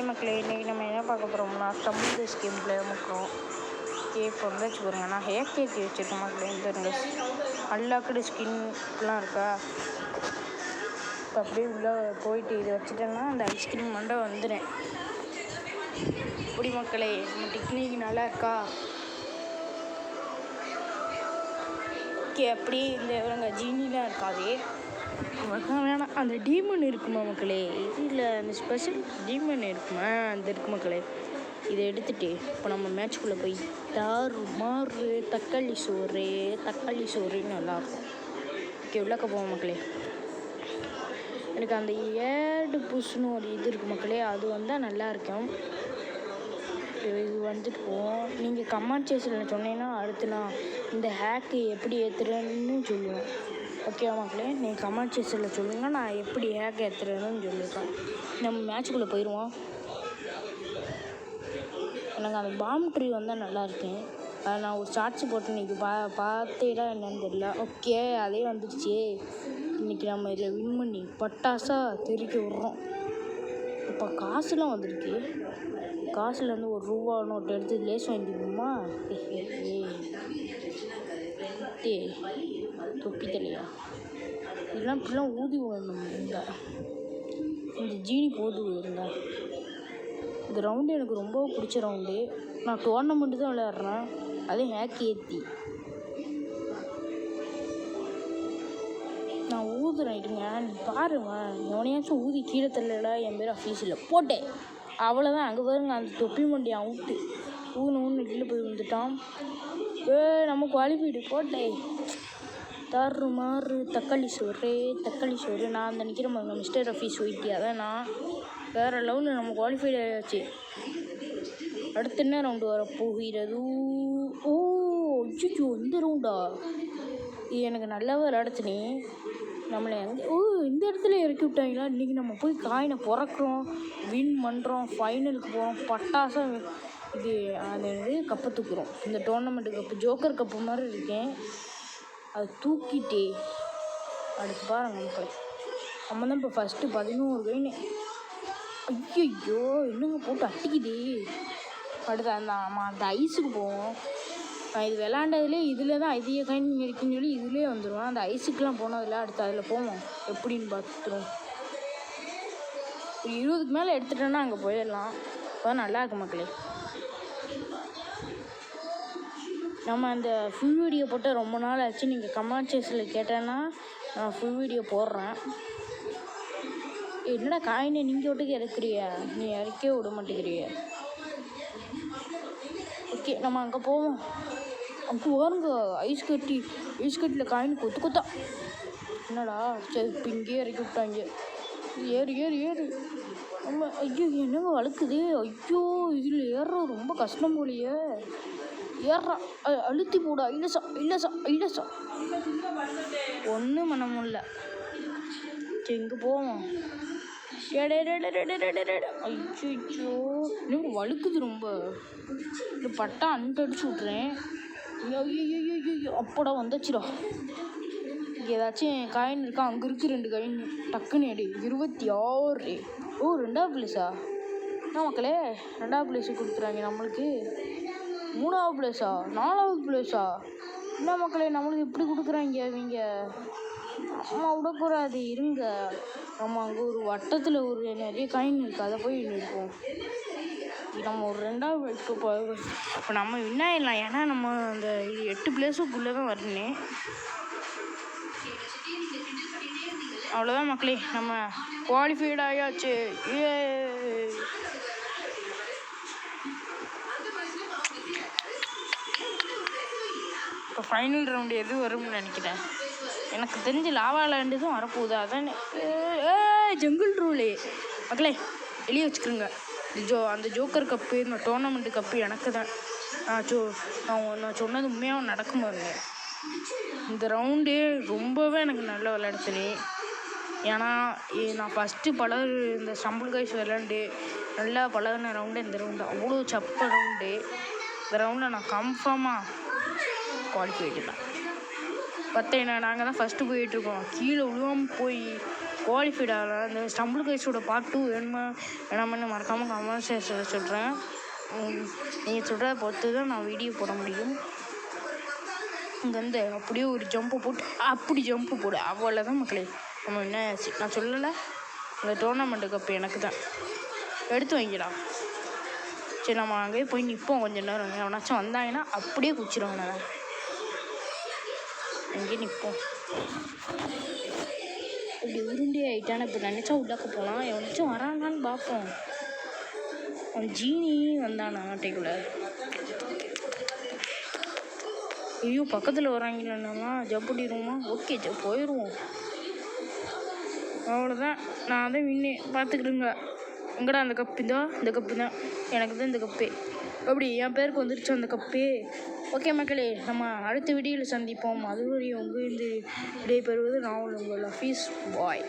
மக்களே, இன்றைக்கி நம்ம என்ன பார்க்க போகிறோம்னா ஸ்டம்பிள் தி ஸ்கீம் பிளே பண்ணுறோம். இப்போ வந்து வச்சுக்கோங்க, நான் ஹேர் கேக் வச்சுருக்கேன் மக்களே. இந்த அன்லாக்கடு ஸ்கின் இப்படிலாம் இருக்கா. இப்போ அப்படியே உள்ளே போயிட்டு இதை வச்சுட்டேன்னா அந்த ஐஸ்கிரீம் மண்டை வந்துடுறேன். இப்படி மக்களே, நம்ம டெக்னிக் நல்லா இருக்கா? ஓகே, அப்படியே இந்த இவங்க ஜீனிலாம் இருக்காது வேணாம். அந்த டீமன் இருக்குமா மக்களே, இதில் அந்த ஸ்பெஷல் டீமன் இருக்குமா, அந்த இருக்கு மக்களே. இதை எடுத்துகிட்டு இப்போ நம்ம மேட்ச்குள்ளே போய் மாறு தக்காளி சோறுன்னு நல்லாயிருக்கும். ஓகே, உள்ளக்க போவோம் மக்களே. எனக்கு அந்த ஏடு புஷ்னு ஒரு இது இருக்குது மக்களே, அது வந்தால் நல்லா இருக்கும். இது வந்துட்டு போவோம். நீங்கள் கமெண்ட் செக்ஷனில் சொன்னீங்கன்னா அடுத்து நான் இந்த ஹேக்கு எப்படி ஏற்றுறேன்னு சொல்லுவேன். ஓகே மக்களே, நீங்கள் கமெண்ட் செக்ஷனில் சொல்லுங்கள், நான் எப்படி ஹேக் ஏற்றுறேன்னு சொல்லியிருக்கேன். நம்ம மேட்ச்சுக்குள்ளே போயிடுவோம். எனக்கு அந்த பாம் ட்ரீ வந்தால் நல்லாயிருக்கும். அதை நான் ஒரு ஷார்ட்ஸ் போட்டு இன்றைக்கி பார்த்தேடா என்னன்னு தெரியல. ஓகே, அதே வந்துடுச்சு. இன்றைக்கி நம்ம இதில் வின் பண்ணி பட்டாசாக தெறிக்க விட்றோம். இப்போ காசுலாம் வந்துருக்கு. காசுலேருந்து ஒரு ரூபா நோட்டு எடுத்து லேஸ் வாங்கிக்கணுமா? தொப்பி தலையா இதெல்லாம் இப்படிலாம் ஊதி விடணும். இந்த ஜீனி போது இருந்தா இந்த ரவுண்டு எனக்கு ரொம்ப பிடிச்ச ரவுண்டு. நான் டோர்னமெண்ட்டு தான் விளையாடுறேன், அதே ஹேக் ஏற்றி நான் ஊதுறேன். இருங்க, நீ பாருங்க, எவனையாச்சும் ஊதி கீழே தள்ளல என் பேர் அஃபீஸில் போட்டேன். அவ்வளோதான். அங்கே பாருங்க, அந்த தொப்பி மண்டி அவுட்டு ஊன்னு கீழே போய் வந்துட்டான். நம்ம குவாலிஃபைடு போட்டேன். மாறு தக்காளி சோறு. நான் அந்த நிற்கிறேன் பாருங்க, மிஸ்டர் அஃபீஸ் ஒயிட்டி. அதான் நான் வேறு லெவலில் நம்ம குவாலிஃபைடு ஆயாச்சு. அடுத்த என்ன ரவுண்டு வரப்போகிறது? ஓ அச்சோ, இந்த ரவுண்டா? இது எனக்கு நல்லாவே விளையாடுச்சுனே. நம்மளை இந்த இடத்துல இறக்கி விட்டாங்களா? இன்றைக்கி நம்ம போய் காயினை பிறக்கிறோம், வின் பண்ணுறோம், ஃபைனலுக்கு போகிறோம், பட்டாசாக இது அது கப்பை தூக்குறோம். இந்த டோர்னமெண்ட்டு கப்பு ஜோக்கர் கப்பு மாதிரி இருக்கேன், அதை தூக்கிட்டே அடுத்து பாருங்க மக்களே. நம்ம தான் இப்போ ஃபஸ்ட்டு 11 காயின். ஐயோ, என்னங்க போட்டு அட்டிக்குது. அடுத்து அந்த ஐஸுக்கு போவோம். நான் இது விளாண்டதுலேயே இதில் தான் அதிக காயின் இருக்குன்னு சொல்லி இதுலேயே வந்துடுவேன். அந்த ஐஸுக்கெலாம் போனதில்ல. அடுத்து அதில் போவோம், எப்படின்னு பார்த்துருவோம். ஒரு 20க்கு மேலே எடுத்துட்டோன்னா அங்கே போயிடலாம். இப்போ நல்லா இருக்கு மக்களே. நம்ம அந்த ஃபுல் வீடியோ போட்டு ரொம்ப நாள் ஆச்சு. நீங்கள் கமெண்ட் செக்ஷனில் கேட்டேன்னா நான் ஃபுல் வீடியோ போடுறேன். என்னடா காயினை நீங்கள் விட்டுக்கு இறக்குறிய, நீ இறக்கவே விட மாட்டேங்கிறிய. ஓகே, நம்ம அங்கே போவோம். அங்கே பாருங்க, ஐஸ் கட்டியில் காயின் கொத்தா. என்னடா சரி, இப்போ இங்கேயே இறக்கி விட்டாங்க. ஏறு நம்ம. ஐயோ, என்னங்க வழுக்குது. ஐயோ, இதில் ஏறுறது ரொம்ப கஷ்டம் போலையே. ஏறா அழுத்தி போடா. இல்லைசா ஒன்றும் பண்ண முடியல. சரி, இங்கே போவோம். ஐயோ, இன்னும் வழுக்குது ரொம்ப. இந்த பட்டா அடிச்சு விட்றேன். ஐயோ, அப்போடா வந்துச்சுடா. ஏதாச்சும் காயின் இருக்கா? அங்கே இருக்குது 2 காயின். டக்குன்னு எடு. 26. ஓ, 2வது பிளேஸா? என்ன மக்களே, 2வது பிளேஸு கொடுத்துறாங்க நம்மளுக்கு. 3வது பிளேஸா? 4வது பிளேஸா? என்ன மக்களே, நம்மளுக்கு இப்படி கொடுக்குறாங்க இவங்க. நம்ம விடக்கூடாது, இருங்க. நம்ம அங்கே ஒரு வட்டத்தில் ஒரு நிறைய காயின் இருக்குது, அதை போய் எடுப்போம். நம்ம ஒரு 2வது இப்போ நம்ம வின்னாயிடலாம். ஏன்னா நம்ம அந்த 8 பிளேஸுக்குள்ளே தான் வரணும். அவ்வளோதான் மக்களே, நம்ம குவாலிஃபைடு ஆயாச்சு. இப்போ ஃபைனல் ரவுண்டு எது வரும்னு நினைக்கிறேன். எனக்கு தெரிஞ்சு லாவா லேண்டு தான் வரப்போகுது. அதான் ஜங்கிள் ரூலே மக்களே, வெளியே வச்சுக்கிறோங்க. அந்த ஜோக்கர் கப்பு, இந்த டோர்னமெண்ட்டு கப்பு எனக்கு தான். நான் சொன்னது உண்மையாக நடக்கும் பாருங்க. இந்த ரவுண்டு ரொம்பவே எனக்கு நல்லா விளையாடுச்சுனே. ஏன்னா நான் ஃபஸ்ட்டு இந்த ஸ்டம்பிள் காய்ஸ் விளாண்டு நல்லா பழகின ரவுண்டு இந்த ரவுண்டு. அவ்வளோ சப்ப ரவுண்டு. இந்த ரவுண்டில் நான் கன்ஃபார்மாக குவாலிஃபை ஆகிட்டேன். பார்த்தீங்கன்னா நாங்கள் தான் ஃபஸ்ட்டு போயிட்டுருக்கோம். கீழே விழுவாமல் போய் குவாலிஃபைட் ஆகலை. அந்த ஸ்டம்பிள் கேஸோட பார்ட் 2 வேணுமா வேணாமன்னு மறக்காமல் கமெண்ட் செக்ஷனில் சொல்கிறேன். நீங்கள் சொல்கிறத பொறுத்து தான் நான் வீடியோ போட முடியும். இங்கே வந்து அப்படியே ஒரு ஜம்ப்பு போட்டு அப்படி ஜம்ப்பு போடு, அவ்வளோதான் மக்களே. நம்ம என்ன ஆச்சு நான் சொல்லலை, இந்த டோர்னாமெண்ட்டு கப்பு எனக்கு தான், எடுத்து வைங்கடா. சரி நம்ம அங்கேயே போய் நிற்போம் கொஞ்சம் நேரம். எவனாச்சும் வந்தாங்கன்னா அப்படியே குச்சிடுவோம். நான் அங்கேயே நிற்போம். இப்படி உருண்டே ஆகிட்டான இப்போ நினச்சா உள்ளாக்க போகலாம். எவனாச்சும் வராங்கன்னு பார்ப்போம். அவன் ஜீனி வந்தானா ஆட்டைக்குள்ளே. ஐயோ பக்கத்தில் வராங்களா, ஜம்ப் பண்ணிடுவோமா? ஓகே போயிடுவோம். அவ்வளோதான், நான் தான் வின்னு. பார்த்துக்கிடுங்க. எங்கடா அந்த கப்பு? இந்த கப்பு தான் எனக்கு தான், இந்த கப்பே. அப்படி என் பேருக்கு வந்துருச்சு அந்த கப்பே. ஓகே மக்களே, நம்ம அடுத்த வீடியோவில் சந்திப்போம். அதுவரை உங்கள் இந்த விடைபெறுவது நான் உங்கள் ஹஃபீஸ் பாய்.